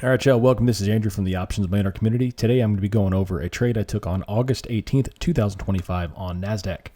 All right, y'all, welcome. This is Andrew from the Options Miner community. Today I'm going to be going over a trade I took on August 18th, 2025 on NASDAQ.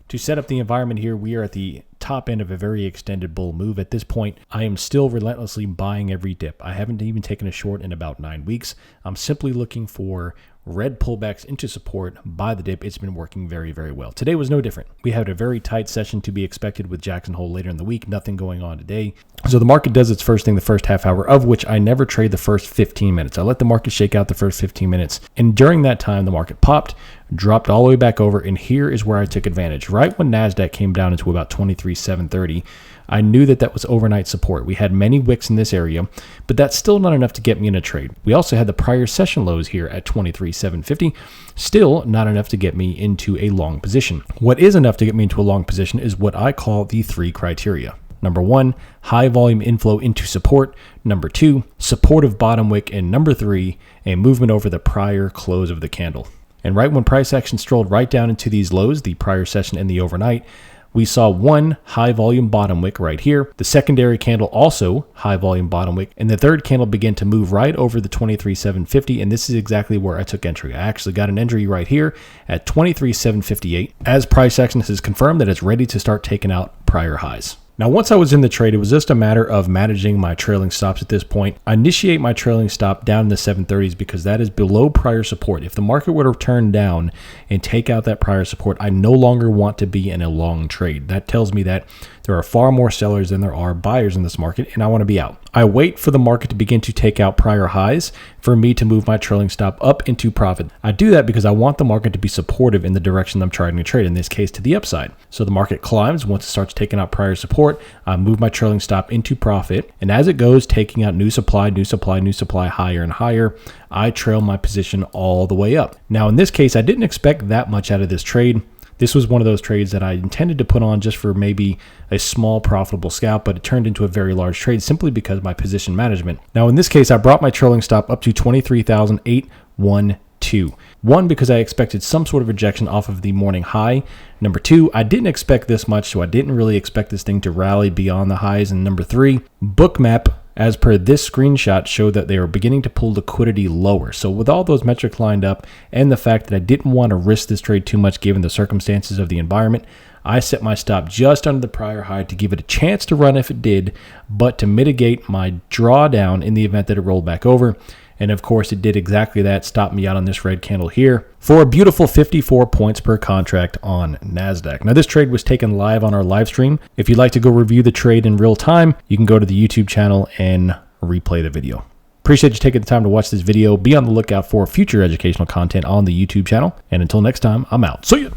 To set up the environment here, we are at the top end of a very extended bull move. At this point, I am still relentlessly buying every dip. I haven't even taken a short in about 9 weeks. I'm simply looking for red pullbacks into support by the dip. It's been working very, very well. Today was no different. We had a very tight session to be expected with Jackson Hole later in the week. Nothing going on today. So the market does its first thing the first half hour, of which I never trade the first 15 minutes. I let the market shake out the first 15 minutes. And during that time, the market popped, dropped all the way back over. And here is where I took advantage. Right when NASDAQ came down into about 23,730, I knew that that was overnight support. We had many wicks in this area, but that's still not enough to get me in a trade. We also had the prior session lows here at 23,750, still not enough to get me into a long position. What is enough to get me into a long position is what I call the 3 criteria. Number 1, high volume inflow into support. Number 2, supportive bottom wick. And number 3, a movement over the prior close of the candle. And right when price action strolled right down into these lows, the prior session and the overnight, we saw one high volume bottom wick right here. The secondary candle also high volume bottom wick. And the third candle began to move right over the 23,750. And this is exactly where I took entry. I actually got an entry right here at 23,758 as price action has confirmed that it's ready to start taking out prior highs. Now, once I was in the trade, it was just a matter of managing my trailing stops at this point. I initiate my trailing stop down in the 730s because that is below prior support. If the market were to turn down and take out that prior support, I no longer want to be in a long trade. That tells me that there are far more sellers than there are buyers in this market, and I want to be out. I wait for the market to begin to take out prior highs for me to move my trailing stop up into profit. I do that because I want the market to be supportive in the direction I'm trying to trade, in this case to the upside. So the market climbs. Once it starts taking out prior support, I move my trailing stop into profit. And as it goes, taking out new supply, higher and higher, I trail my position all the way up. Now, in this case, I didn't expect that much out of this trade. This was one of those trades that I intended to put on just for maybe a small profitable scalp, but it turned into a very large trade simply because of my position management. Now, in this case, I brought my trailing stop up to 23,812. 1, because I expected some sort of rejection off of the morning high. Number 2, I didn't expect this much, so I didn't really expect this thing to rally beyond the highs. And number 3, Bookmap, as per this screenshot, showed that they were beginning to pull liquidity lower. So with all those metrics lined up and the fact that I didn't want to risk this trade too much given the circumstances of the environment, I set my stop just under the prior high to give it a chance to run if it did, but to mitigate my drawdown in the event that it rolled back over. And of course, it did exactly that, stopped me out on this red candle here for a beautiful 54 points per contract on NASDAQ. Now, this trade was taken live on our live stream. If you'd like to go review the trade in real time, you can go to the YouTube channel and replay the video. Appreciate you taking the time to watch this video. Be on the lookout for future educational content on the YouTube channel. And until next time, I'm out. See ya.